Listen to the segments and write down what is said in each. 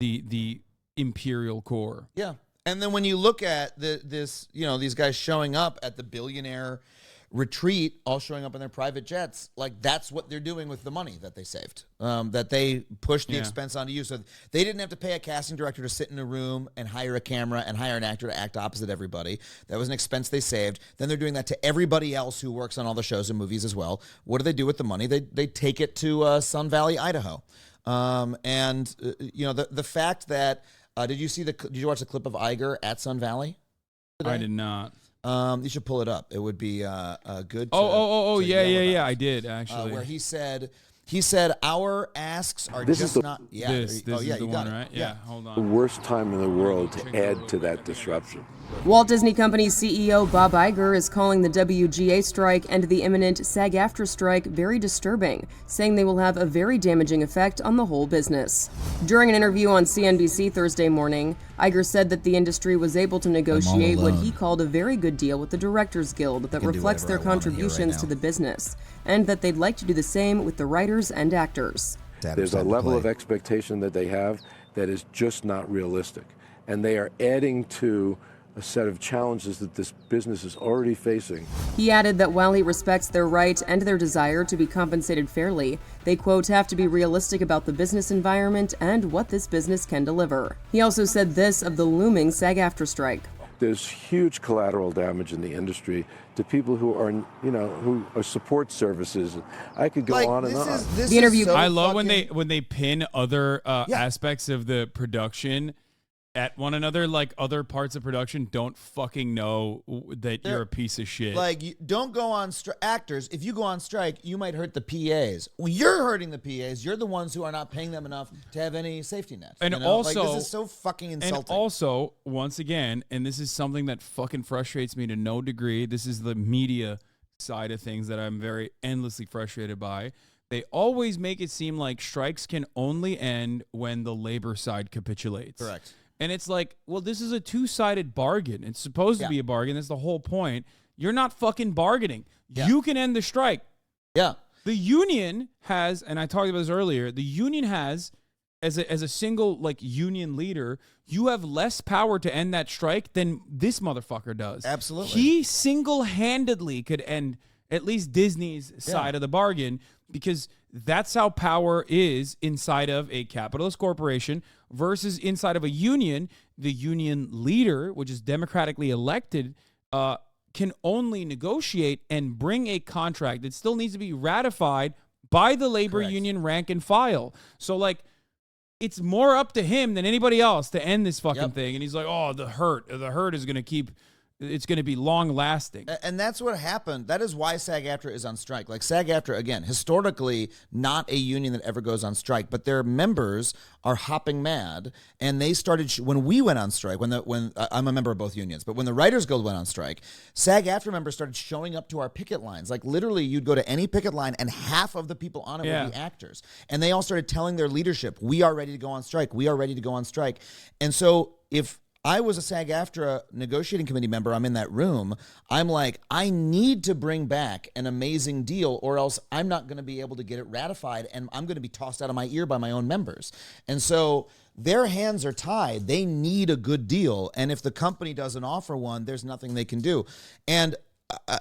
the imperial core. Yeah. And then when you look at these guys showing up at the Billionaire retreat, all showing up in their private jets, like that's what they're doing with the money that they saved, that they pushed the expense onto you. So they didn't have to pay a casting director to sit in a room and hire a camera and hire an actor to act opposite everybody. That was an expense they saved. Then they're doing that to everybody else who works on all the shows and movies as well. What do they do with the money? They take it to Sun Valley, Idaho. The fact that did you watch the clip of Iger at Sun Valley today? I did not. You should pull it up. It would be good. Yeah. I did actually. Where he said our asks are This just is not. Yeah. This is the one, right? Yeah. Hold the on. worst time in the world to add to that disruption. Walt Disney Company's CEO Bob Iger is calling the WGA strike and the imminent SAG-AFTRA strike very disturbing, saying they will have a very damaging effect on the whole business. During an interview on CNBC Thursday morning, Iger said that the industry was able to negotiate what he called a very good deal with the Directors Guild that reflects their contributions to the business, and that they'd like to do the same with the writers and actors. There's a level of expectation that they have that is just not realistic, and they are adding to a set of challenges that this business is already facing. He added that while he respects their right and their desire to be compensated fairly, they, quote, have to be realistic about the business environment and what this business can deliver. He also said this of the looming SAG-AFTRA strike. There's huge collateral damage in the industry to people who are, who are support services. I could go on and on. The interview. I love when they pin other aspects of the production at one another, like other parts of production don't fucking know that you're a piece of shit. Like, don't go on actors. If you go on strike, you might hurt the PAs. Well, you're hurting the PAs. You're the ones who are not paying them enough to have any safety net. And also, this is so fucking insulting. And also, once again, and this is something that fucking frustrates me to no degree. This is the media side of things that I'm very endlessly frustrated by. They always make it seem like strikes can only end when the labor side capitulates. Correct. And it's like, well, this is a two-sided bargain. It's supposed to be a bargain. That's the whole point. You're not fucking bargaining. Yeah. You can end the strike. Yeah. The union has, and I talked about this earlier, the union has, as a single like union leader, you have less power to end that strike than this motherfucker does. Absolutely. He single-handedly could end at least Disney's side of the bargain, because that's how power is inside of a capitalist corporation versus inside of a union. The union leader, which is democratically elected, can only negotiate and bring a contract that still needs to be ratified by the labor union rank and file. So, like, it's more up to him than anybody else to end this fucking thing. And he's like, oh, the hurt is going to keep... It's going to be long-lasting. And that's what happened. That is why SAG-AFTRA is on strike. Like, SAG-AFTRA, again, historically not a union that ever goes on strike, but their members are hopping mad. And they started, when we went on strike, when I'm a member of both unions, but when the Writers Guild went on strike, SAG-AFTRA members started showing up to our picket lines. Like, literally, you'd go to any picket line, and half of the people on it would be actors. And they all started telling their leadership, we are ready to go on strike. We are ready to go on strike. And so if I was a SAG-AFTRA negotiating committee member, I'm in that room, I'm like, I need to bring back an amazing deal, or else I'm not going to be able to get it ratified, and I'm going to be tossed out of my ear by my own members. And so their hands are tied. They need a good deal. And if the company doesn't offer one, there's nothing they can do. And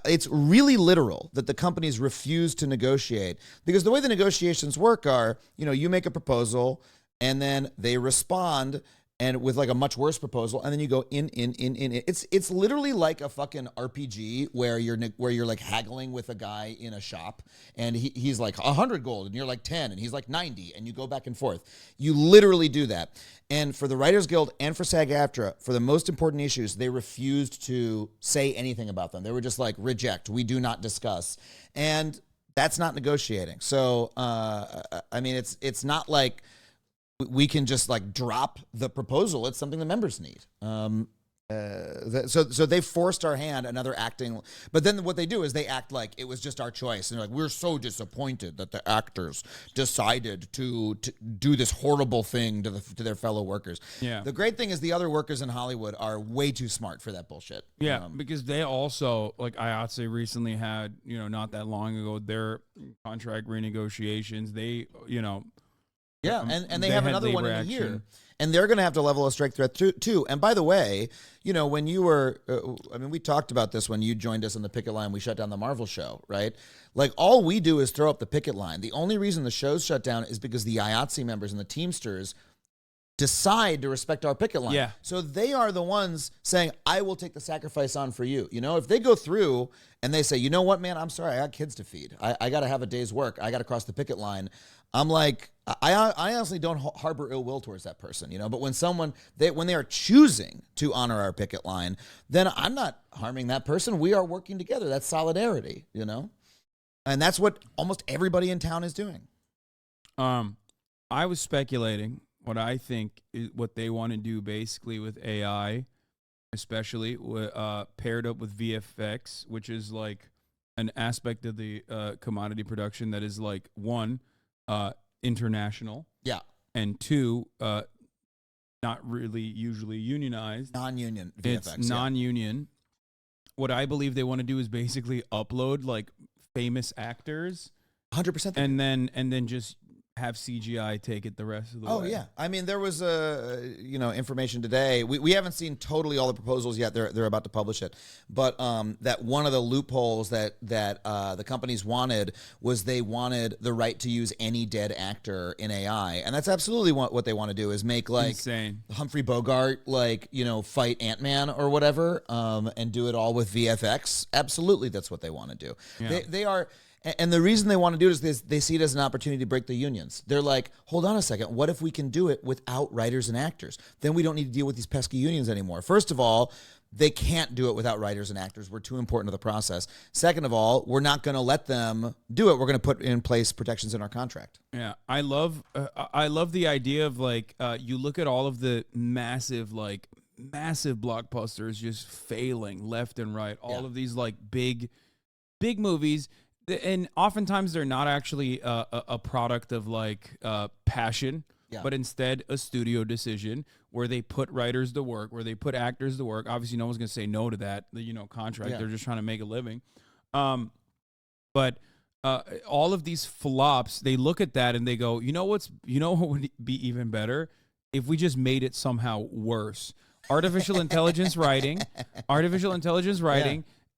it's really literal that the companies refuse to negotiate, because the way the negotiations work are, you make a proposal, and then they respond and with like a much worse proposal, and then you go in. It's literally like a fucking RPG where you're like haggling with a guy in a shop, and he's like 100 gold, and you're like 10, and he's like 90, and you go back and forth. You literally do that. And for the Writers Guild and for SAG-AFTRA, for the most important issues, they refused to say anything about them. They were just like, reject. We do not discuss. And that's not negotiating. So, I mean, it's not like we can just like drop the proposal. It's something the members need. So they forced our hand, another acting. But then what they do is they act like it was just our choice. And they're like, we're so disappointed that the actors decided to do this horrible thing to their fellow workers. Yeah. The great thing is the other workers in Hollywood are way too smart for that bullshit. Yeah, because they also, like IATSE recently had, not that long ago, their contract renegotiations. They, Yeah, and they have another one in a year. And they're going to have to level a strike threat too. And by the way, when you were, we talked about this when you joined us on the picket line, we shut down the Marvel show, right? Like, all we do is throw up the picket line. The only reason the show's shut down is because the IATSE members and the Teamsters decide to respect our picket line. Yeah. So they are the ones saying, I will take the sacrifice on for you. If they go through and they say, you know what, man, I'm sorry, I got kids to feed. I got to have a day's work. I got to cross the picket line. I'm like, I honestly don't harbor ill will towards that person, but when when they are choosing to honor our picket line, then I'm not harming that person. We are working together. That's solidarity, and that's what almost everybody in town is doing. I was speculating what I think is what they want to do basically with AI, especially paired up with VFX, which is like an aspect of the commodity production that is like, one, international. Yeah. And two, not really usually unionized. Non-union VFX. It's non-union. What I believe they want to do is basically upload like famous actors 100%. and then just have CGI take it the rest of the way. Oh, yeah. There was information today. We haven't seen totally all the proposals yet. They're about to publish it. But that one of the loopholes that the companies wanted was they wanted the right to use any dead actor in AI. And that's absolutely what they want to do, is make like insane Humphrey Bogart, fight Ant-Man or whatever, and do it all with VFX. Absolutely, that's what they want to do. Yeah. They are... And the reason they want to do it is they see it as an opportunity to break the unions. They're like, hold on a second. What if we can do it without writers and actors? Then we don't need to deal with these pesky unions anymore. First of all, they can't do it without writers and actors. We're too important to the process. Second of all, we're not going to let them do it. We're going to put in place protections in our contract. Yeah, I love the idea of you look at all of the massive blockbusters just failing left and right. All of these big movies. And oftentimes they're not actually a product of passion, but instead a studio decision where they put writers to work, where they put actors to work. Obviously, no one's going to say no to that, contract. Yeah. They're just trying to make a living. But all of these flops, they look at that and they go, what would be even better if we just made it somehow worse? Artificial intelligence writing.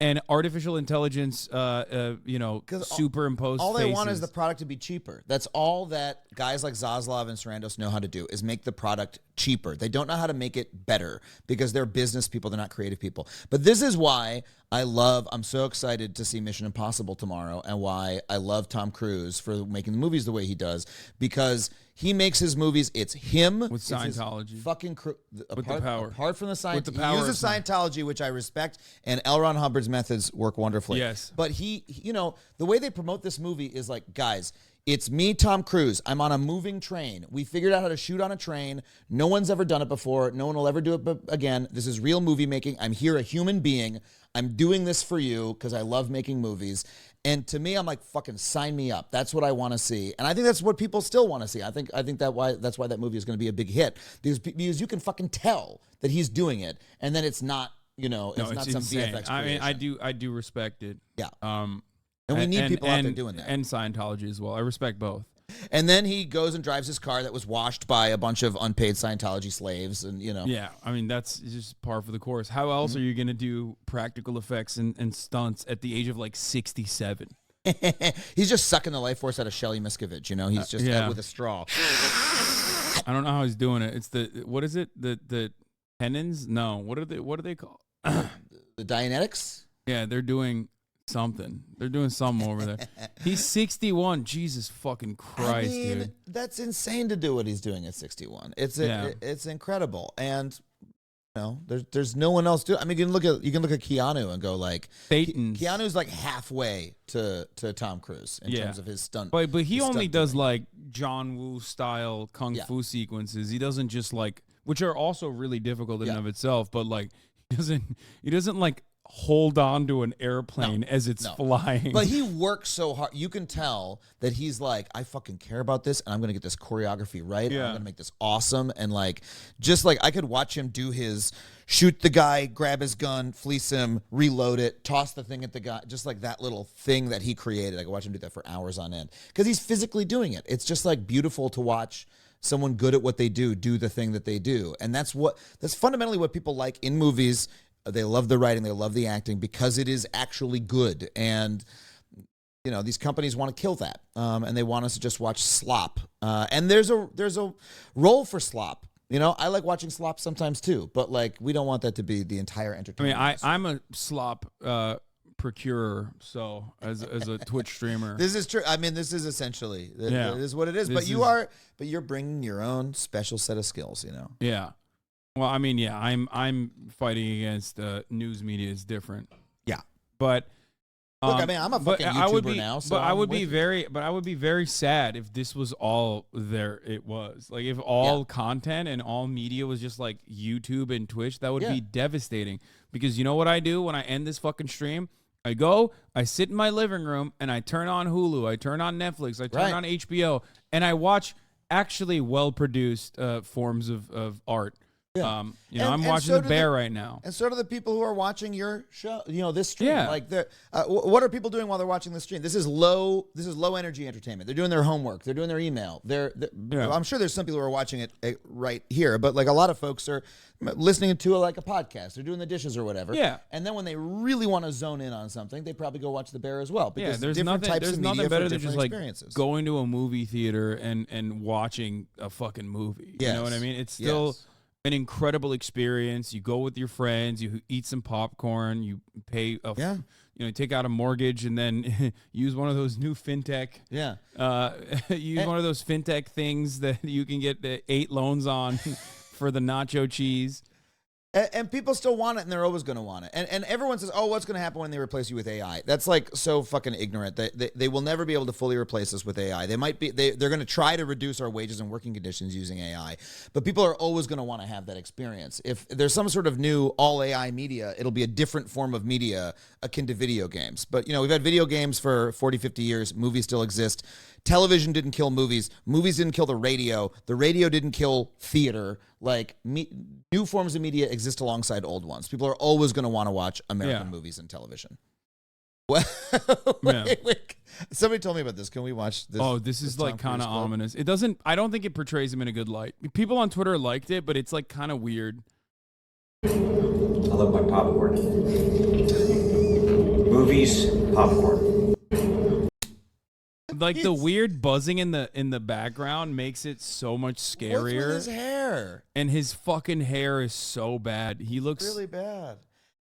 And artificial intelligence, superimposed all they faces. want is the product to be cheaper. That's all that guys like Zaslav and Sarandos know how to do, is make the product cheaper. They don't know how to make it better because they're business people. They're not creative people. But this is why I'm so excited to see Mission Impossible tomorrow, and why I love Tom Cruise for making the movies the way he does, because he makes his movies. It's him with Scientology, fucking with the power. Apart from the science, he uses Scientology, which I respect, and L. Ron Hubbard's methods work wonderfully. Yes, but he, the way they promote this movie is like, guys, it's me, Tom Cruise. I'm on a moving train. We figured out how to shoot on a train. No one's ever done it before. No one will ever do it again. This is real movie making. I'm here, a human being. I'm doing this for you because I love making movies. And to me, I'm like, fucking sign me up. That's what I want to see. And I think that's what people still want to see. I think that's why that movie is going to be a big hit, because you can fucking tell that he's doing it, and then it's not, it's not some insane. VFX creation. I mean, I do respect it. Yeah. And we need people out there doing that. And Scientology as well. I respect both. And then he goes and drives his car that was washed by a bunch of unpaid Scientology slaves, and Yeah, I mean, that's just par for the course. How else are you going to do practical effects and stunts at the age of 67? He's just sucking the life force out of Shelly Miscavige, He's just with a straw. I don't know how he's doing it. It's what is it? The tenons? No, what are they called? The Dianetics? Yeah, they're doing something. They're doing something over there. He's 61. Jesus fucking Christ, dude. That's insane to do what he's doing at 61. It's incredible. And there's no one else doing. I mean, you can look at Keanu and go Keanu's halfway to Tom Cruise in terms of his stunt. But he only does John Woo style kung fu sequences. He doesn't just which are also really difficult in and of itself, but he doesn't hold on to an airplane as it's flying. But he works so hard. You can tell that he's I fucking care about this, and I'm going to get this choreography right. Yeah. I'm going to make this awesome. And I could watch him do his shoot the guy, grab his gun, fleece him, reload it, toss the thing at the guy. Just that little thing that he created. I could watch him do that for hours on end because he's physically doing it. It's just beautiful to watch someone good at what they do the thing that they do. And that's fundamentally what people like in movies. They love the writing, they love the acting because it is actually good. And these companies want to kill that, and they want us to just watch slop. And there's a role for slop. I like watching slop sometimes too, but like we don't want that to be the entire entertainment. I mean, I'm a slop procurer, so as a Twitch streamer, this is true. I mean, this is essentially it is what it is. But you're bringing your own special set of skills. Yeah. Well, I mean, yeah, I'm fighting against news media is different. Yeah, but. Look, I mean, I'm a fucking YouTuber now, so I would be very sad if this was all there it was. Like if all content and all media was just like YouTube and Twitch, that would be devastating. Because you know what I do when I end this fucking stream? I sit in my living room and I turn on Hulu, I turn on Netflix, I turn on HBO, and I watch actually well-produced forms of art. Yeah. I'm watching The Bear right now. And so do the people who are watching your show, this stream. Yeah. Like, what are people doing while they're watching the stream? This is low energy entertainment. They're doing their homework. They're doing their email. I'm sure there's some people who are watching it right here, but like a lot of folks are listening to a podcast. They're doing the dishes or whatever. Yeah. And then when they really want to zone in on something, they probably go watch The Bear as well. Because there's different nothing, types there's of nothing media better for than different just like experiences. going to a movie theater and watching a fucking movie. Yes. You know what I mean? It's still an incredible experience. You go with your friends, you eat some popcorn, you pay take out a mortgage and then use one of those new fintech. Yeah. Use one of those fintech things that you can get 8 loans on for the nacho cheese. And people still want it, and they're always going to want it. And everyone says, "Oh, what's going to happen when they replace you with AI?" That's like so fucking ignorant. They will never be able to fully replace us with AI. They might be. They're going to try to reduce our wages and working conditions using AI, but people are always going to want to have that experience. If there's some sort of new all AI media, it'll be a different form of media akin to video games. But we've had video games for 40, 50 years. Movies still exist. Television didn't kill movies. Movies didn't kill the radio. The radio didn't kill theater. Like, new forms of media exist alongside old ones. People are always going to want to watch American movies and television. Well, wait. Somebody told me about this. Can we watch this? Oh, this is like kind of ominous. It doesn't. I don't think it portrays him in a good light. People on Twitter liked it, but it's like kind of weird. I love my popcorn. Movies, popcorn. Like the weird buzzing in the background makes it so much scarier. What's with his hair? And his fucking hair is so bad. He looks really bad.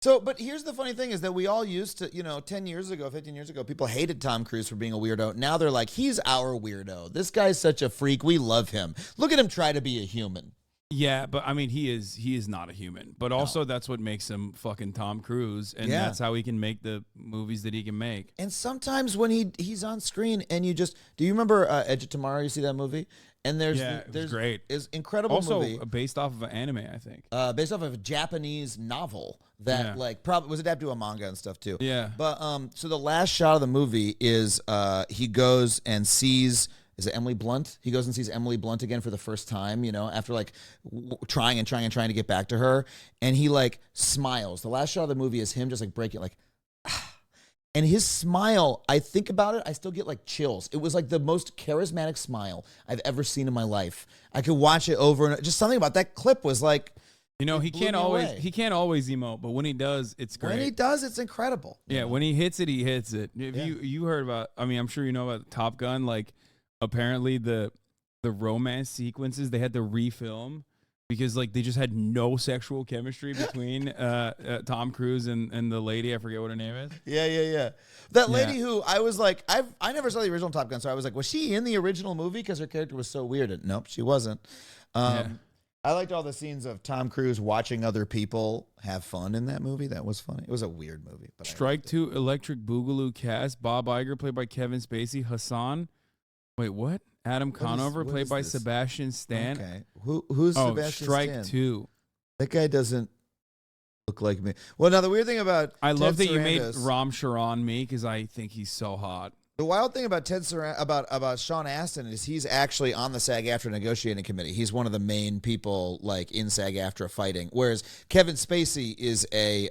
So, but here's the funny thing is that we all used to, 10 years ago, 15 years ago, people hated Tom Cruise for being a weirdo. Now they're like, he's our weirdo. This guy's such a freak. We love him. Look at him try to be a human. Yeah, but I mean, he is not a human. But also, that's what makes him fucking Tom Cruise, and that's how he can make the movies that he can make. And sometimes when he's on screen, and do you remember Edge of Tomorrow? You see that movie? And there's great. Is incredible also movie. Based off of an anime, I think. Based off of a Japanese novel that probably was adapted to a manga and stuff too. Yeah. But so the last shot of the movie is he goes and sees. Is it Emily Blunt? He goes and sees Emily Blunt again for the first time, after like trying to get back to her. And he like smiles. The last shot of the movie is him just like breaking like, and his smile, I think about it, I still get like chills. It was like the most charismatic smile I've ever seen in my life. I could watch it over and just something about that clip was like, he can't always emote, but when he does, it's great. When he does, it's incredible. Yeah, when he hits it, he hits it. If you heard about, I mean, I'm sure you know about Top Gun, like apparently the romance sequences they had to refilm because like they just had no sexual chemistry between Tom Cruise and the lady. I forget what her name is. Yeah. That lady who I was like, I never saw the original Top Gun, so I was like, was she in the original movie? Because her character was so weird. And nope, she wasn't. I liked all the scenes of Tom Cruise watching other people have fun in that movie. That was funny. It was a weird movie. But Strike 2, Electric Boogaloo cast. Bob Iger, played by Kevin Spacey. Wait, what? Adam Conover, played by Sebastian Stan. Okay. Who's Sebastian Strike Stan? 2. That guy doesn't look like me. Well, now the weird thing about I Ted love that Sarandos, you made Ram Charan me because I think he's so hot. The wild thing about about Sean Astin is he's actually on the SAG-AFTRA negotiating committee. He's one of the main people like in SAG-AFTRA fighting. Whereas Kevin Spacey is a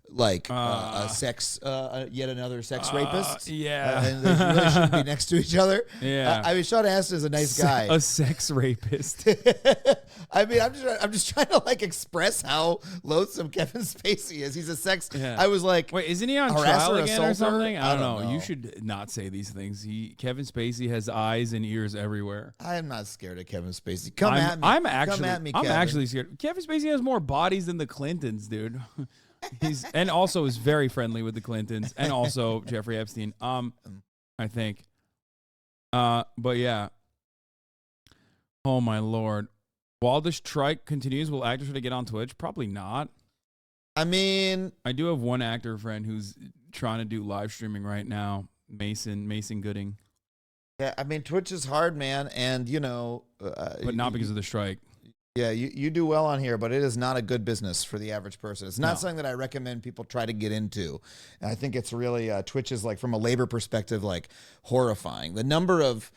like a sex, yet another sex rapist. Yeah. And they really shouldn't be next to each other. Yeah. I mean, Sean Astin is a nice guy. A sex rapist. I mean, I'm just trying to like express how loathsome Kevin Spacey is. He's a sex. Yeah. I was like, Wait, isn't he on harasser, trial again or assaulter? something? I don't know. You know. should not say these things. Kevin Spacey has eyes and ears everywhere. I am not scared of Kevin Spacey. Come at me. I'm Come actually, at me, I'm Kevin. actually scared. Kevin Spacey has more bodies than the Clintons, dude. And also is very friendly with the Clintons and also Jeffrey Epstein. I think. But yeah. Oh my Lord. While the strike continues, will actors try to get on Twitch? Probably not. I mean, I do have one actor friend who's trying to do live streaming right now. Mason Gooding. yeah, I mean, Twitch is hard, man, and you know, But not because of the strike. Yeah, you do well on here, but it is not a good business for the average person. It's not No. something that I recommend people try to get into. And I think it's really Twitch is like from a labor perspective, like horrifying. The number of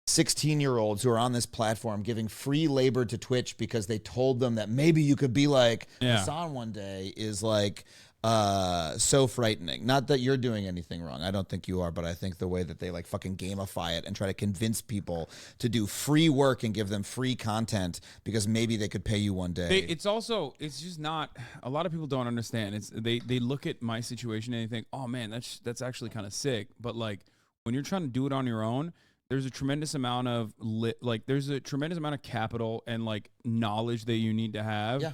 16-year-olds who are on this platform giving free labor to Twitch because they told them that maybe you could be like Yeah. Hasan one day is like so frightening. Not that you're doing anything wrong. I don't think you are, but I think the way that they like fucking gamify it and try to convince people to do free work and give them free content because maybe they could pay you one day. It's just not, a lot of people don't understand. They look at my situation and they think, oh man, that's actually kind of sick. But like when you're trying to do it on your own, there's a tremendous amount of capital and like knowledge that you need to have. Yeah.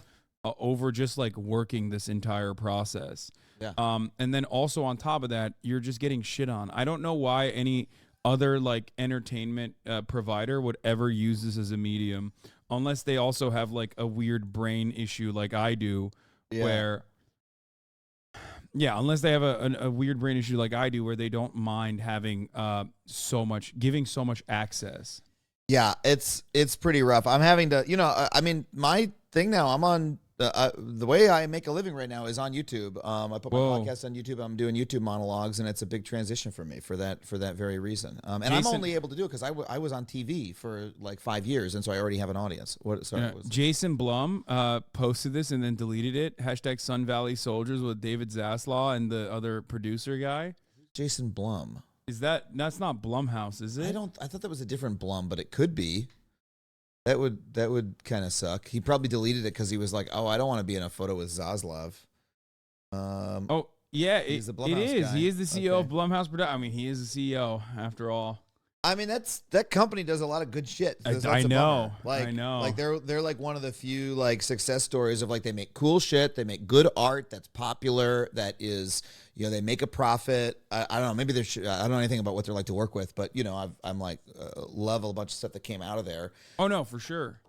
Over just like working this entire process. Yeah. And then also on top of that, you're just getting shit on. I don't know why any other like entertainment provider would ever use this as a medium unless they also have like a weird brain issue like I do unless they have a weird brain issue like I do where they don't mind having giving so much access. Yeah, it's pretty rough. I'm having to, I mean, my thing now, I'm on, the way I make a living right now is on YouTube. I put my podcast on YouTube. I'm doing YouTube monologues, and it's a big transition for me for that very reason. And I'm only able to do it because I was on TV for like 5 years, and so I already have an audience. Jason Blum posted this and then deleted it. # Sun Valley Soldiers with David Zaslaw and the other producer guy. Jason Blum. That's not Blumhouse, is it? I thought that was a different Blum, but it could be. That would kind of suck. He probably deleted it because he was like, "Oh, I don't want to be in a photo with Zaslav." Yeah, he's the it Blumhouse is. guy. He is the CEO Okay. of Blumhouse Production. I mean, he is the CEO after all. I mean, that company does a lot of good shit. That's I a know. bummer. I know. Like they're like one of the few like success stories of like they make cool shit, they make good art that's popular, that is, they make a profit. I don't know, maybe I don't know anything about what they're like to work with, but I'm like love a bunch of stuff that came out of there. Oh no, for sure.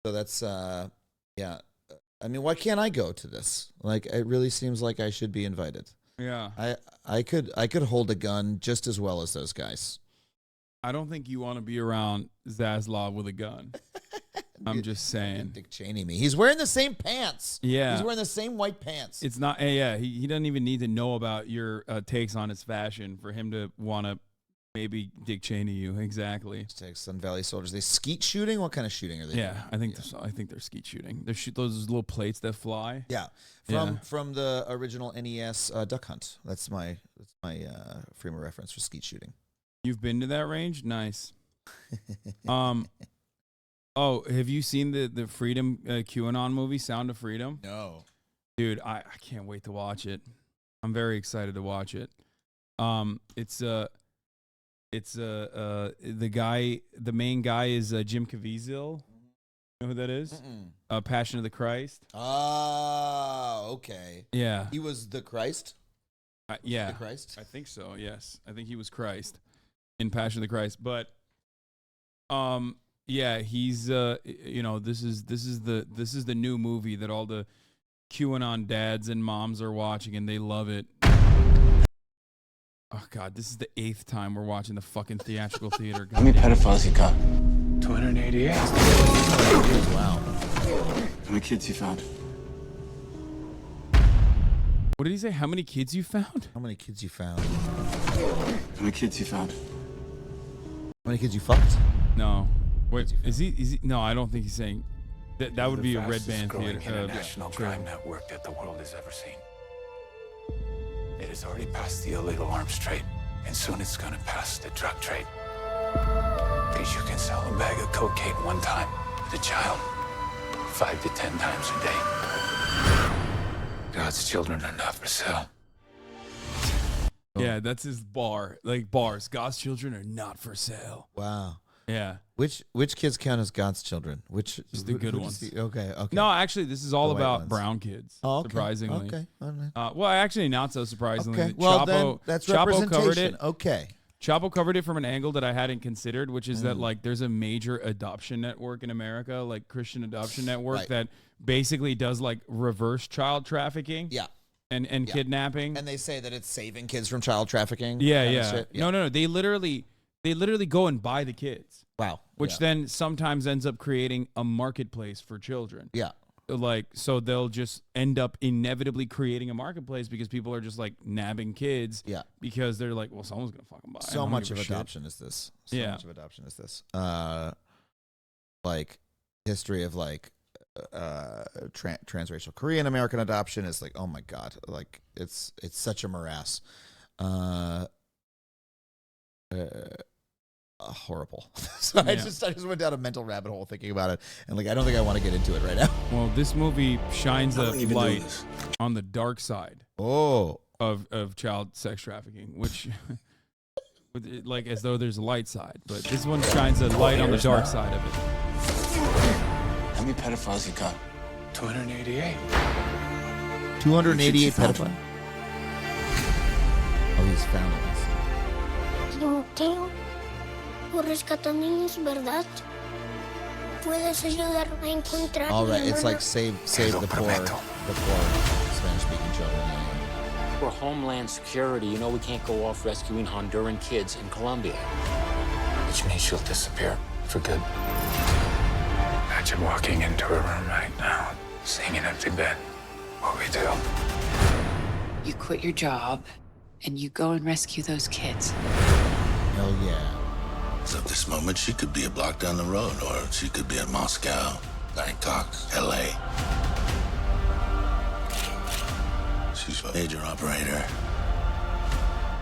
So that's yeah. I mean, why can't I go to this? Like, it really seems like I should be invited. Yeah. I could hold a gun just as well as those guys. I don't think you want to be around Zaslav with a gun. I'm just saying. Dick Cheney me. He's wearing the same pants. Yeah. He's wearing the same white pants. It's not. Yeah. He doesn't even need to know about your takes on his fashion for him to want to maybe Dick Cheney you. Exactly. Sun Valley Soldiers. They skeet shooting? What kind of shooting are they doing? I think they're skeet shooting. They shoot those little plates that fly. Yeah. From the original NES Duck Hunt. That's my frame of reference for skeet shooting. You've been to that range? Nice. Oh, have you seen the Freedom QAnon movie, Sound of Freedom? No. Dude, I can't wait to watch it. I'm very excited to watch it. It's the main guy is Jim Caviezel. You know who that is? Passion of the Christ. Oh, okay. Yeah. He was the Christ? Yeah. The Christ? I think so, yes. I think he was Christ in Passion of the Christ. But yeah, he's this is the new movie that all the QAnon dads and moms are watching and they love it. Oh God, this is the 8th time we're watching the fucking theatrical theater. How many pedophiles you got? 288. Wow. How many kids you found? What did he say? How many kids you found? How many kids you found? How many kids you found? How many kids you fucked? No. Wait, is he? No, I don't think he's saying that. That would be a red band theater. International crime network that the world has ever seen. It has already passed the illegal arms trade, and soon it's gonna pass the drug trade. Because you can sell a bag of cocaine one time to a child 5 to 10 times a day. God's children are not for sale. Yeah, that's his bar. Like bars. God's children are not for sale. Wow. Yeah. Which kids count as God's children? Which Just the good ones. Okay. No, actually, this is all The white about ones. brown kids. Oh, okay. Surprisingly. Okay. All right. Well, actually, not so surprisingly. Okay. Well, Chapo, then that's Chapo representation. covered it. Okay. Chapo covered it from an angle that I hadn't considered, which is that like there's a major adoption network in America, like Christian adoption network, Right. that basically does like reverse child trafficking. Yeah. And kidnapping. And they say that it's saving kids from child trafficking. Yeah, kind of yeah. shit. No. They literally go and buy the kids. Wow. Which Yeah. then sometimes ends up creating a marketplace for children. Yeah. Like, so they'll just end up inevitably creating a marketplace because people are just like nabbing kids. Yeah. Because they're like, well, someone's gonna fucking buy it. I So don't much give of a shit. adoption is this. So Yeah. much of adoption is this. Like history of like transracial Korean American adoption is like, oh my God, like it's such a morass. Horrible. So I just went down a mental rabbit hole thinking about it, and like I don't think I want to get into it right now. Well, this movie shines a How long you been doing light this? on the dark side Oh, of child sex trafficking, which like as though there's a light side, but this one shines a light on the dark side of it. How many pedophiles you got? 288. 288 found? pedophiles. Oh, he's found us. Timoteo, tú rescatas niños, ¿verdad? Puedes ayudarme a encontrar All mi right, it's hermana? like save the poor Spanish-speaking children. Yeah. For Homeland Security, you know we can't go off rescuing Honduran kids in Colombia. Which means she'll disappear for good. Imagine walking into a room right now, seeing an empty bed. What we do? You quit your job and you go and rescue those kids. Hell yeah. So at this moment, she could be a block down the road, or she could be in Moscow, Bangkok, LA. She's a major operator.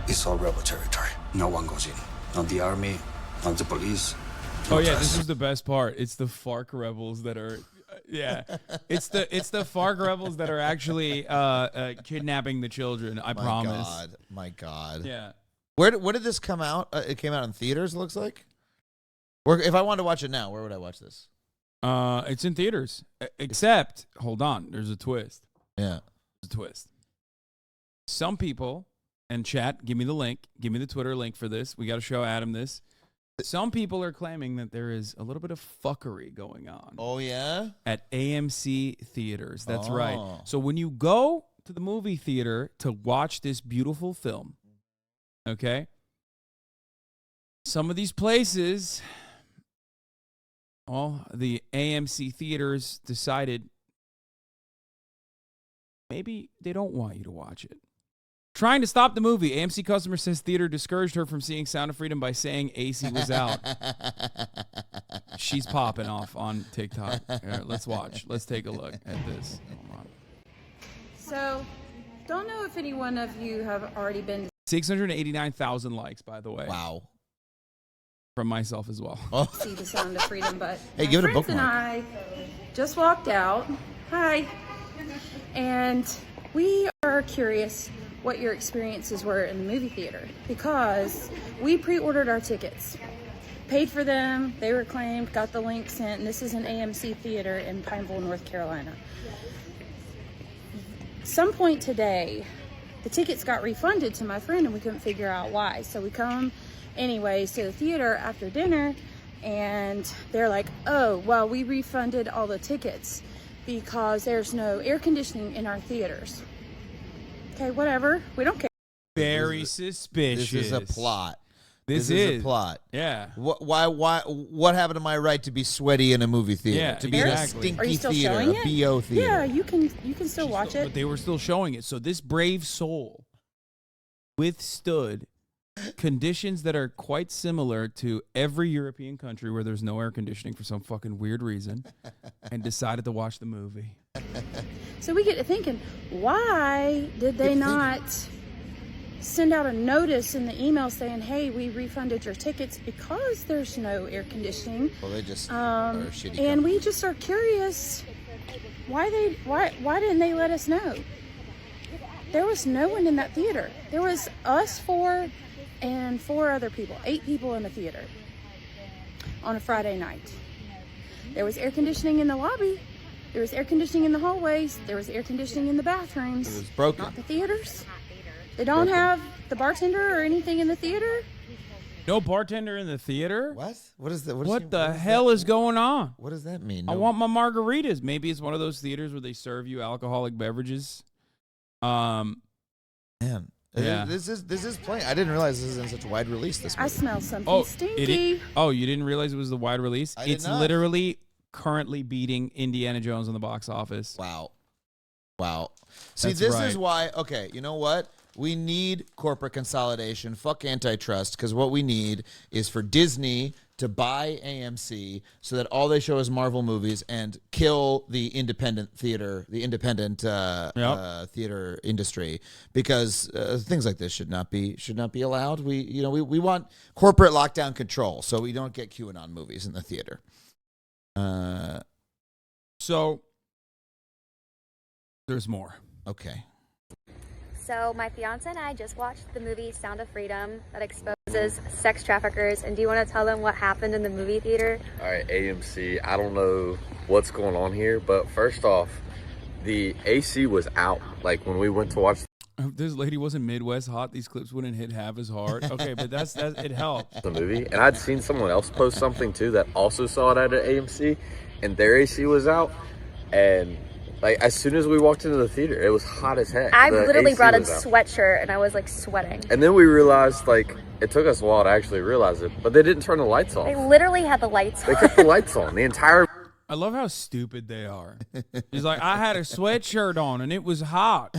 It's all rebel territory. No one goes in. Not the army, not the police. Oh yeah, this is the best part. It's the FARC rebels that are, it's the FARC rebels that are actually kidnapping the children. I promise. My God. Yeah. Where did this come out? It came out in theaters, it looks like. Or if I wanted to watch it now, where would I watch this? It's in theaters. Except, hold on, there's a twist. Yeah. There's a twist. Some people, and chat, give me the link. Give me the Twitter link for this. We got to show Adam this. Some people are claiming that there is a little bit of fuckery going on. Oh, yeah? At AMC theaters. That's right. Oh. So when you go to the movie theater to watch this beautiful film, okay, some of these places, well, the AMC theaters decided maybe they don't want you to watch it. Trying to stop the movie, AMC customer says theater discouraged her from seeing Sound of Freedom by saying AC was out. She's popping off on TikTok. Here, let's watch. Let's take a look at this. Hold on. So, don't know if any one of you have already been 689,000 likes, by the way. Wow. From myself as well. Oh. to see the Sound of Freedom, but Hey, my give it a friends and bookmark. I just walked out. Hi. And we are curious what your experiences were in the movie theater because we pre-ordered our tickets, paid for them, they were claimed, got the link sent, and this is an AMC theater in Pineville, North Carolina. Some point today, the tickets got refunded to my friend and we couldn't figure out why. So we come anyways to the theater after dinner and they're like, oh, well, we refunded all the tickets because there's no air conditioning in our theaters. Okay, whatever. We don't care. Very suspicious. This is a plot. This is a plot. Yeah. What happened to my right to be sweaty in a movie theater? Yeah, to be exactly. in a Are you stinky still theater, showing a it? BO theater. Yeah, you can still watch it. But they were still showing it. So this brave soul withstood conditions that are quite similar to every European country where there's no air conditioning for some fucking weird reason and decided to watch the movie. So we get to thinking, why did they not send out a notice in the email saying, hey, we refunded your tickets because there's no air conditioning. Well, they just are a shitty And company. we just are curious why didn't they let us know? There was no one in that theater. There was us 4 and 4 other people, 8 people in the theater on a Friday night. There was air conditioning in the lobby. There was air conditioning in the hallways. There was air conditioning in the bathrooms. It was broken. Not the theaters. They don't have the bartender or anything in the theater. No bartender in the theater? What? What is that? What the hell is going on? What does that mean? I want my margaritas. Maybe it's one of those theaters where they serve you alcoholic beverages. Man, Yeah. this is playing. I didn't realize this is in such a wide release. This I movie. smell something stinky. You didn't realize it was the wide release? I did It's not. literally currently beating Indiana Jones on the box office. Wow. See, That's this right. is why. Okay, you know what? We need corporate consolidation. Fuck antitrust, because what we need is for Disney to buy AMC so that all they show is Marvel movies and kill the independent theater, the independent theater industry, because things like this should not be allowed. We want corporate lockdown control so we don't get QAnon movies in the theater. So there's more. Okay. So my fiance and I just watched the movie Sound of Freedom that exposes sex traffickers. And do you want to tell them what happened in the movie theater? All right, AMC, I don't know what's going on here, but first off, the AC was out. Like when we went to watch If this lady wasn't Midwest hot, these clips wouldn't hit half as hard. Okay, but that's it helps. the movie, and I'd seen someone else post something too that also saw it at an AMC, and their AC was out. And like as soon as we walked into the theater, it was hot as heck. I The literally AC brought a was out. sweatshirt and I was like sweating. And then we realized, like, it took us a while to actually realize it, but they didn't turn the lights off. They literally had the lights They on. kept the lights on the entire. I love how stupid they are. He's like, I had a sweatshirt on and it was hot.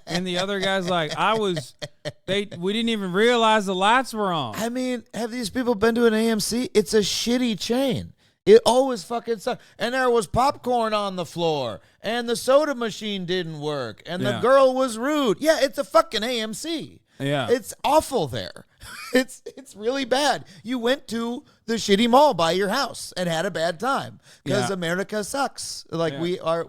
And the other guy's like, we didn't even realize the lights were on. I mean, have these people been to an AMC? It's a shitty chain. It always fucking sucks. And there was popcorn on the floor, and the soda machine didn't work, and the Yeah. girl was rude. Yeah, it's a fucking AMC. Yeah. It's awful there. It's really bad. You went to the shitty mall by your house and had a bad time because Yeah. America sucks. Like Yeah.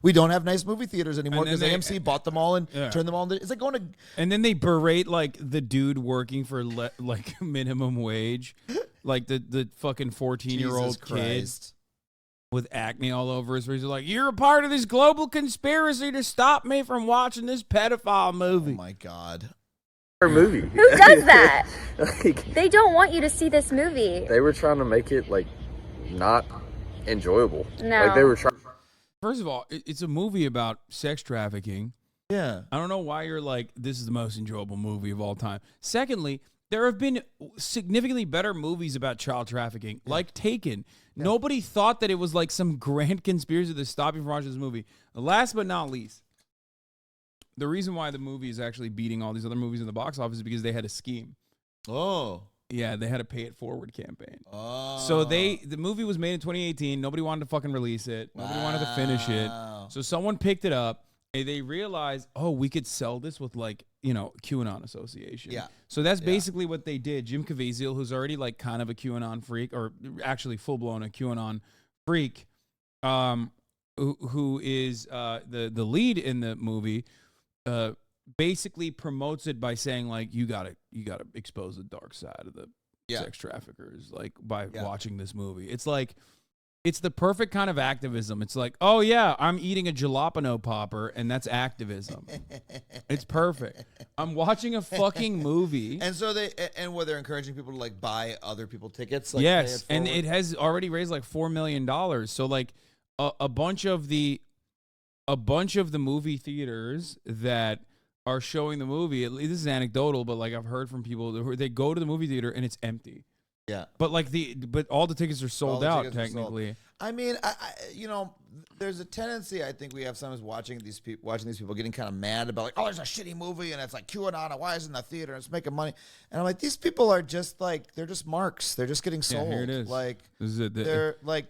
we don't have nice movie theaters anymore And then because they- AMC bought them all and Yeah. turned them all into. It's like going to. And then they berate like the dude working for like minimum wage, like the fucking 14-year-old Jesus kid Christ. with acne all over his face. They're like, you're a part of this global conspiracy to stop me from watching this pedophile movie. Oh my God. movie. Who does that? Like, They don't want you to see this movie. they were trying to make it like not enjoyable. No. Like they were trying. First of all, it's a movie about sex trafficking. Yeah. I don't know why you're like, this is the most enjoyable movie of all time. Secondly, there have been significantly better movies about child trafficking, like Taken. Nobody thought that it was like some grand conspiracy to stop you from watching this movie. Last but not least, the reason why the movie is actually beating all these other movies in the box office is because they had a scheme. Oh. Yeah, they had a pay it forward campaign. Oh. So the movie was made in 2018. Nobody wanted to fucking release it. Nobody wanted to finish it. So someone picked it up and they realized, oh, we could sell this with like, QAnon association. Yeah. So that's basically what they did. Jim Caviezel, who's already like kind of a QAnon freak, or actually full blown a QAnon freak, who is the lead in the movie, basically promotes it by saying like you gotta expose the dark side of the sex traffickers like by watching this movie. It's like it's the perfect kind of activism. It's like, oh yeah, I'm eating a jalapeno popper and that's activism. It's perfect. I'm watching a fucking movie. And so where they're encouraging people to like buy other people tickets. Like Yes, pay it and forward. it has already raised like $4 million. So like a bunch of the movie theaters that are showing the movie. This is anecdotal, but like I've heard from people who they go to the movie theater and it's empty. Yeah, but all the tickets are sold out tickets are sold. technically. I mean, there's a tendency. I think we have sometimes watching these people getting kind of mad about like, oh, there's a shitty movie and it's like QAnon. Why isn't the theater? It's making money. And I'm like, these people are just like they're just marks. They're just getting sold. Yeah, here it is. Like This is it. they're like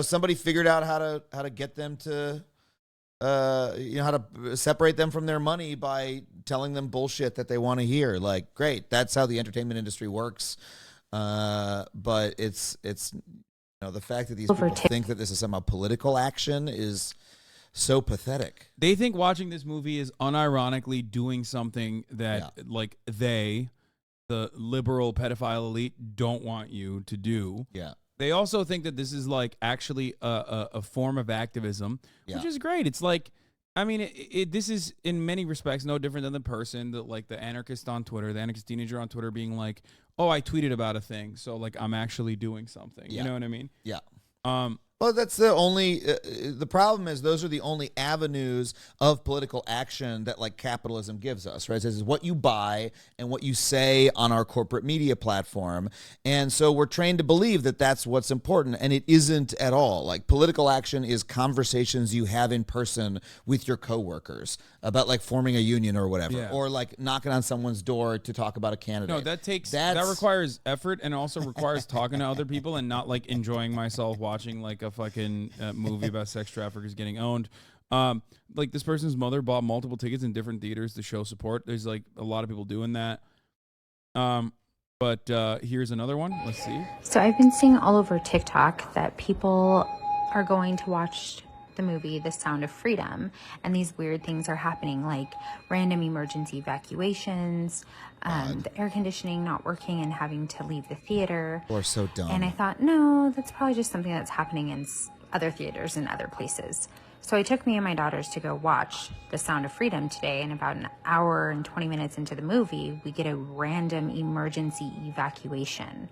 somebody figured out how to get them to how to separate them from their money by telling them bullshit that they want to hear. Like, great, that's how the entertainment industry works. But it's the fact that these people think that this is somehow political action is so pathetic. They think watching this movie is unironically doing something that like the liberal pedophile elite don't want you to do. Yeah. They also think that this is like actually a form of activism, which is great. It's like, I mean, this is in many respects no different than the person that like the anarchist on Twitter, the anarchist teenager on Twitter being like, oh, I tweeted about a thing. So like I'm actually doing something. You know what I mean? Yeah. Well, that's the only, the problem is those are the only avenues of political action that like capitalism gives us, right? This is what you buy and what you say on our corporate media platform. And so we're trained to believe that that's what's important, and it isn't at all. Like political action is conversations you have in person with your coworkers about like forming a union or whatever, or like knocking on someone's door to talk about a candidate. No, that requires effort, and also requires talking to other people and not like enjoying myself watching like a fucking movie about sex traffickers getting owned. Like this person's mother bought multiple tickets in different theaters to show support. There's like a lot of people doing that. But here's another one. Let's see. So I've been seeing all over TikTok that people are going to watch the movie The Sound of Freedom, and these weird things are happening, like random emergency evacuations, the air conditioning not working and having to leave the theater. We're so dumb. And I thought, no, that's probably just something that's happening in other theaters and other places. So I took me and my daughters to go watch The Sound of Freedom today, and about an hour and 20 minutes into the movie, we get a random emergency evacuation.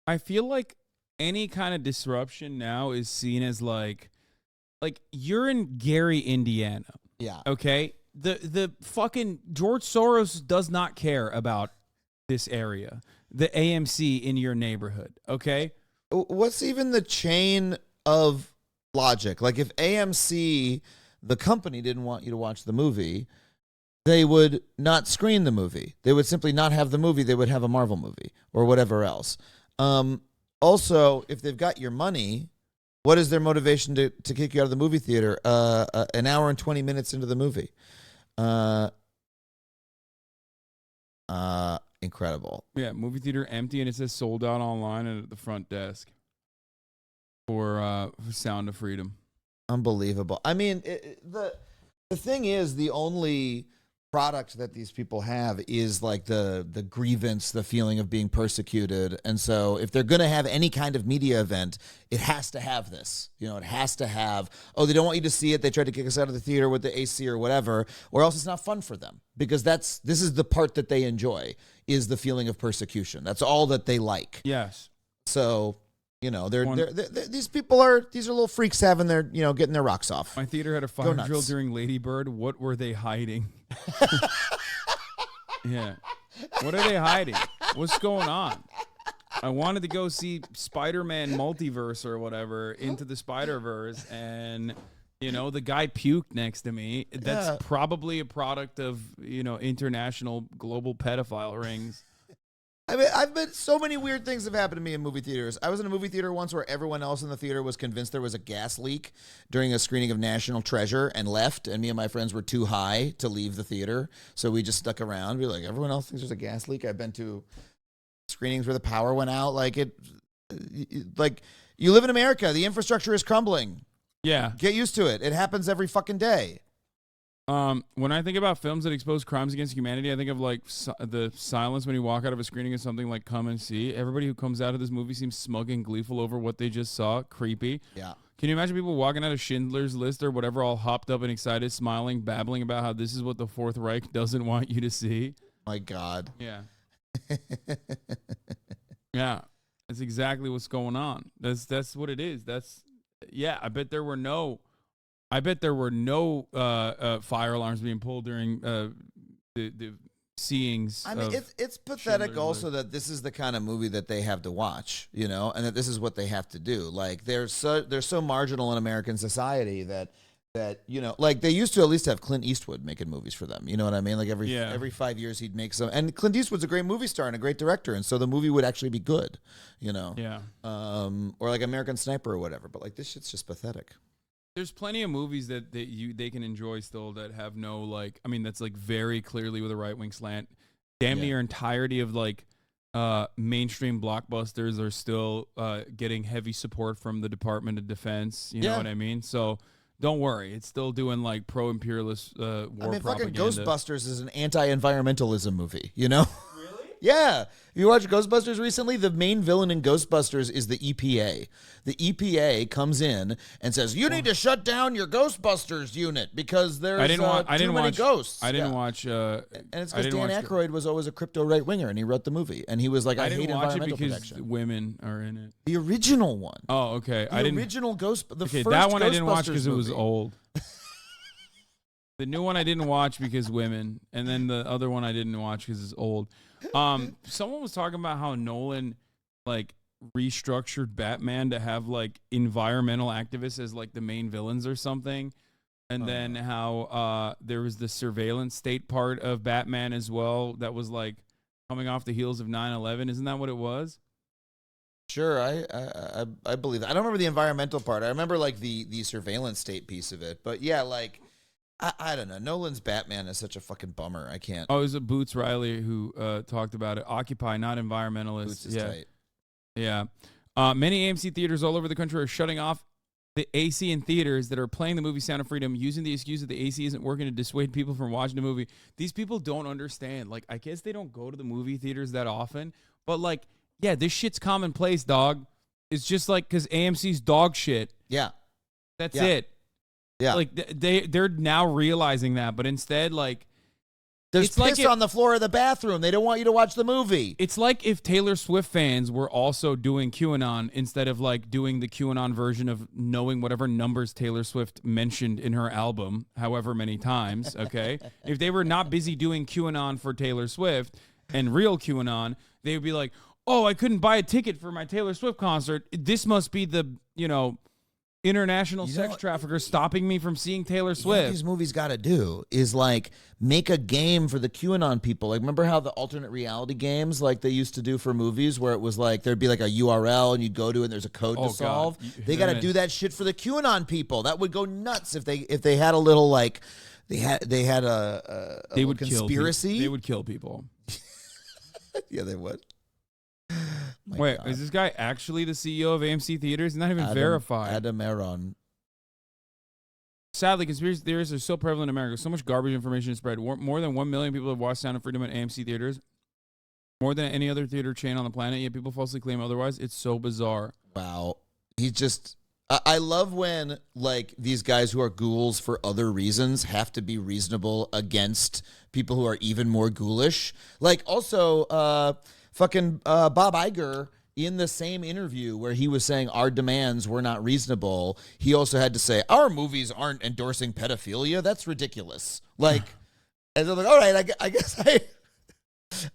I feel like any kind of disruption now is seen as like you're in Gary, Indiana. Yeah. Okay? The fucking George Soros does not care about this area. The AMC in your neighborhood, okay? What's even the chain of logic? Like if AMC, the company, didn't want you to watch the movie, they would not screen the movie. They would simply not have the movie. They would have a Marvel movie or whatever else. Also, if they've got your money, what is their motivation to kick you out of the movie theater an hour and 20 minutes into the movie? Incredible. Yeah, movie theater empty, and it says sold out online and at the front desk for Sound of Freedom. Unbelievable. I mean, the thing is, the only product that these people have is like the grievance, the feeling of being persecuted. And so if they're going to have any kind of media event, it has to have this. You know, it has to have, oh, they don't want you to see it. They tried to kick us out of the theater with the AC or whatever, or else it's not fun for them, because this is the part that they enjoy, is the feeling of persecution. That's all that they like. Yes. So, you know, these are little freaks having their, getting their rocks off. My theater had a fire drill during Lady Bird. What were they hiding? Yeah. What are they hiding? What's going on? I wanted to go see Spider-Man Multiverse or whatever, Into the Spider-Verse, and the guy puked next to me. That's probably a product of, international global pedophile rings. I mean, I've been, so many weird things have happened to me in movie theaters. I was in a movie theater once where everyone else in the theater was convinced there was a gas leak during a screening of National Treasure and left, and me and my friends were too high to leave the theater, so we just stuck around. We were like, everyone else thinks there's a gas leak. I've been to screenings where the power went out. Like you live in America. The infrastructure is crumbling. Yeah. Get used to it. It happens every fucking day. When I think about films that expose crimes against humanity, I think of like the silence when you walk out of a screening of something like Come and See. Everybody who comes out of this movie seems smug and gleeful over what they just saw. Creepy. Yeah. Can you imagine people walking out of Schindler's List or whatever, all hopped up and excited, smiling, babbling about how this is what the Fourth Reich doesn't want you to see? My God. Yeah. Yeah. That's exactly what's going on. That's what it is. I bet there were no fire alarms being pulled during the seeings. I mean, it's pathetic also that this is the kind of movie that they have to watch, and that this is what they have to do. Like they're so marginal in American society that like they used to at least have Clint Eastwood making movies for them. You know what I mean? Like every 5 years he'd make some, and Clint Eastwood's a great movie star and a great director, and so the movie would actually be good. Yeah. Or like American Sniper or whatever. But like this shit's just pathetic. There's plenty of movies that they can enjoy still that have no like. I mean, that's like very clearly with a right wing slant. Damn near entirety of like mainstream blockbusters are still getting heavy support from the Department of Defense. You know what I mean? So don't worry, it's still doing like pro-imperialist war propaganda. Fucking Ghostbusters is an anti-environmentalism movie. You know? Yeah. You watched Ghostbusters recently? The main villain in Ghostbusters is the EPA. The EPA comes in and says, you need to shut down your Ghostbusters unit because there's too many ghosts. I didn't watch. And it's because Dan Aykroyd was always a crypto right-winger, and he wrote the movie. And he was like, I hate environmental protection. Women are in it. The original one. Oh, okay. The original first that one Ghostbusters I didn't watch because it was movie. old. The new one I didn't watch because women. And then the other one I didn't watch because it's old. Someone was talking about how Nolan like restructured Batman to have like environmental activists as like the main villains or something, and then how there was the surveillance state part of Batman as well that was like coming off the heels of 9/11. Isn't that what it was? Sure, I believe that. I don't remember the environmental part. I remember like the surveillance state piece of it. But yeah, like I don't know. Nolan's Batman is such a fucking bummer. I can't. Oh, it was Boots Riley who talked about it. Occupy, not environmentalists. Boots is tight. Yeah. Many AMC theaters all over the country are shutting off the AC in theaters that are playing the movie Sound of Freedom using the excuse that the AC isn't working to dissuade people from watching the movie. These people don't understand. Like, I guess they don't go to the movie theaters that often, but like, yeah, this shit's commonplace, dog. It's just like because AMC's dog shit. Yeah. That's it. Yeah. Like they're now realizing that, but instead, like, there's piss on the floor of the bathroom. They don't want you to watch the movie. It's like if Taylor Swift fans were also doing QAnon instead of like doing the QAnon version of knowing whatever numbers Taylor Swift mentioned in her album, however many times, okay? If they were not busy doing QAnon for Taylor Swift and real QAnon, they would be like, oh, I couldn't buy a ticket for my Taylor Swift concert. This must be the, international sex traffickers stopping me from seeing Taylor Swift. What these movies got to do is like make a game for the QAnon people. Like, remember how the alternate reality games like they used to do for movies, where it was like there'd be like a URL and you'd go to it and there's a code to solve. They got to do that shit for the QAnon people. That would go nuts if they had a little like they had a they would conspiracy. They would kill people. Yeah, they would. Wait, is this guy actually the CEO of AMC Theaters? He's not even verified. Adam Aaron. Sadly, conspiracy theories are so prevalent in America. So much garbage information is spread. More than 1 million people have watched Sound of Freedom at AMC Theaters. More than any other theater chain on the planet, yet people falsely claim otherwise. It's so bizarre. Wow. I love when like these guys who are ghouls for other reasons have to be reasonable against people who are even more ghoulish. Like also, fucking Bob Iger, in the same interview where he was saying our demands were not reasonable, he also had to say, our movies aren't endorsing pedophilia. That's ridiculous. Like, and they're like, all right, I guess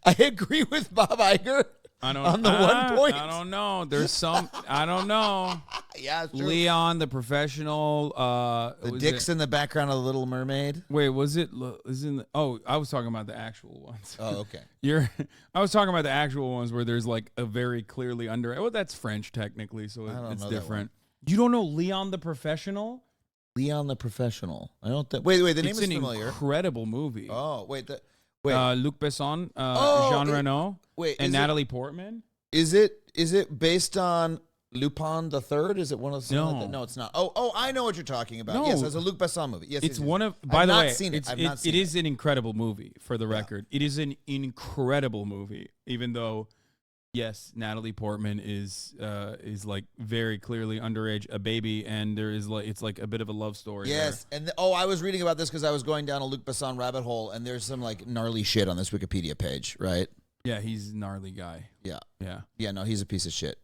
I agree with Bob Iger on the 1 point. I don't know. There's some, I don't know. Yeah, it's true. Leon, the professional. The dick's in the background of The Little Mermaid. Wait, was it? I was talking about the actual ones. Oh, okay. I was talking about the actual ones where there's like a very clearly under. Well, that's French technically, so it's different. You don't know Leon the Professional? Leon the Professional. I don't think. Wait. The name is familiar. It's an incredible movie. Oh, wait. Luc Besson, Jean Reno, and Natalie Portman. Is it based on Lupin the Third? Is it one of the no? Like that? No, it's not. Oh, I know what you're talking about. No. Yes, it's a Luc Besson movie. Yes, it's yes. one of. By the way, it is an incredible movie. For the record, it is an incredible movie. Even though, yes, Natalie Portman is like very clearly underage, a baby, and there is like it's like a bit of a love story. Yes, there. and I was reading about this because I was going down a Luc Besson rabbit hole, and there's some like gnarly shit on this Wikipedia page, right? Yeah, he's a gnarly guy. Yeah. No, he's a piece of shit.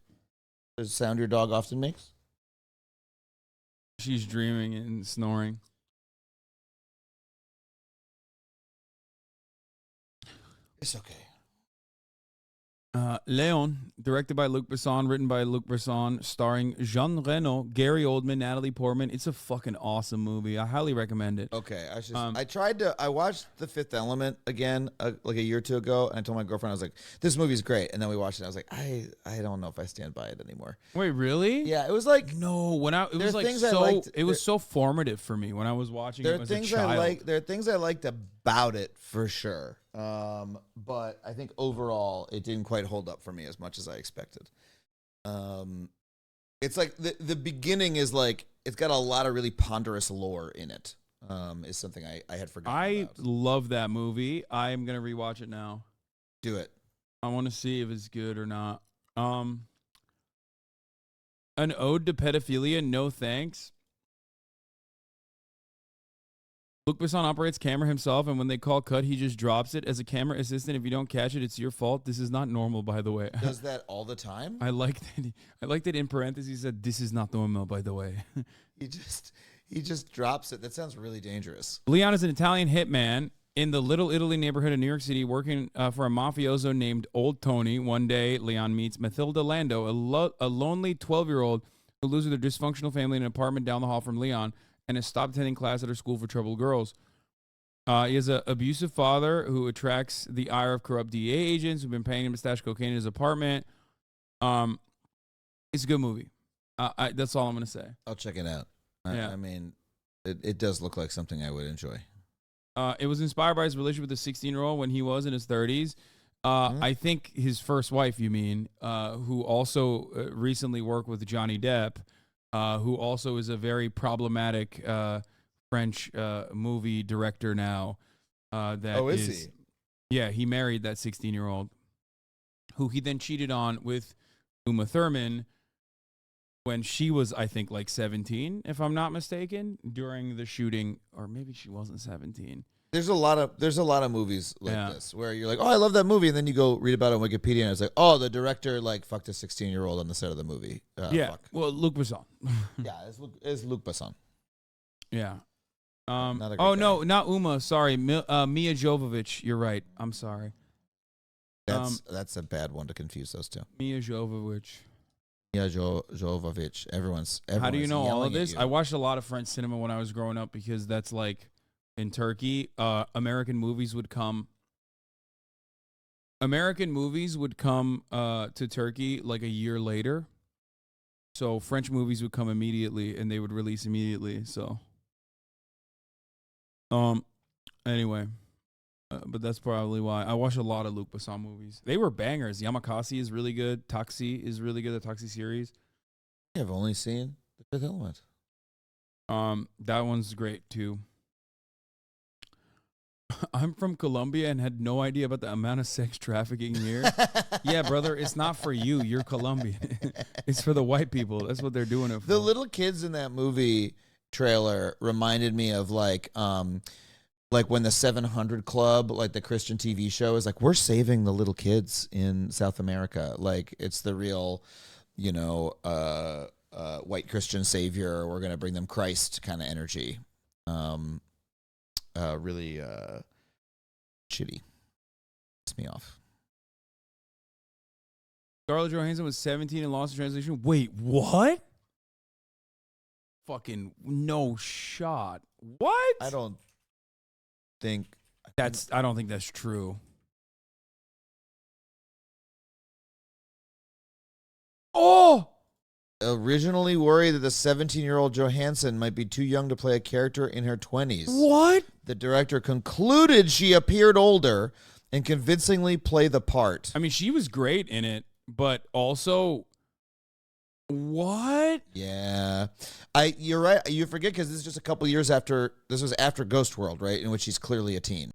Does the sound your dog often makes? She's dreaming and snoring. It's okay. Léon, directed by Luc Besson, written by Luc Besson, starring Jean Reno, Gary Oldman, Natalie Portman. It's a fucking awesome movie. I highly recommend it. Okay, I watched The Fifth Element again like a year or two ago, and I told my girlfriend, I was like, this movie's great. And then we watched it, and I was like, I don't know if I stand by it anymore. Wait, really? Yeah, it was like no. It was so formative for me when I was watching it as a child. There are things I liked about it for sure. But I think overall it didn't quite hold up for me as much as I expected. It's like the beginning is like it's got a lot of really ponderous lore in it. Is something I had forgotten about. Love that movie. I am gonna rewatch it now. Do it. I want to see if it's good or not. An ode to pedophilia, no thanks. Luc Besson operates camera himself, and when they call cut, he just drops it. As a camera assistant, if you don't catch it, it's your fault. This is not normal, by the way. Does that all the time? I like that in parentheses he said, this is not normal, by the way. He just drops it. That sounds really dangerous. Leon is an Italian hitman in the Little Italy neighborhood of New York City, working for a mafioso named Old Tony. One day, Leon meets Mathilda Lando, a lonely 12-year-old who lives with her dysfunctional family in an apartment down the hall from Leon, and has stopped attending class at her school for troubled girls. He has an abusive father who attracts the ire of corrupt DEA agents who've been paying him to stash cocaine in his apartment. It's a good movie. That's all I'm going to say. I'll check it out. Yeah. I mean, it does look like something I would enjoy. It was inspired by his relationship with a 16-year-old when he was in his 30s. I think his first wife, you mean, who also recently worked with Johnny Depp, who also is a very problematic French movie director now. Is he? Yeah, he married that 16-year-old, who he then cheated on with Uma Thurman when she was, I think, like 17, if I'm not mistaken, during the shooting, or maybe she wasn't 17. There's a lot of movies like this where you're like, oh, I love that movie, and then you go read about it on Wikipedia, and it's like, oh, the director like fucked a 16-year-old on the set of the movie. Fuck. Well, Luc Besson. Yeah, it's Luc Besson. Yeah. Not not Uma. Sorry, Mia Jovovich. You're right. I'm sorry. That's a bad one to confuse those two. Mia Jovovich. Mia Jovovich. Everyone's How do you know all of this? you. I watched a lot of French cinema when I was growing up because that's like in Turkey. American movies would come to Turkey like a year later. So French movies would come immediately and they would release immediately. So anyway, but that's probably why I watch a lot of Luc Besson movies. They were bangers. Yamakasi is really good. Taxi is really good. The Taxi series. I've only seen The Fifth Element. That one's great too. I'm from Colombia and had no idea about the amount of sex trafficking here. Yeah, brother, it's not for you. You're Colombian. It's for the white people. That's what they're doing it for. The little kids in that movie trailer reminded me of like when the 700 Club, like the Christian TV show, is like, we're saving the little kids in South America. Like it's the real, white Christian savior. We're gonna bring them Christ kind of energy. Really shitty. Piss me off. Scarlett Johansson was 17 and lost in translation. Wait, what? Fucking no shot. What? I don't think that's true. Oh! Originally worried that the 17-year-old Johansson might be too young to play a character in her 20s. What? The director concluded she appeared older and convincingly played the part. I mean, she was great in it, but also, what? Yeah. You're right. You forget because this is just a couple years after, this was after Ghost World, right? In which she's clearly a teen.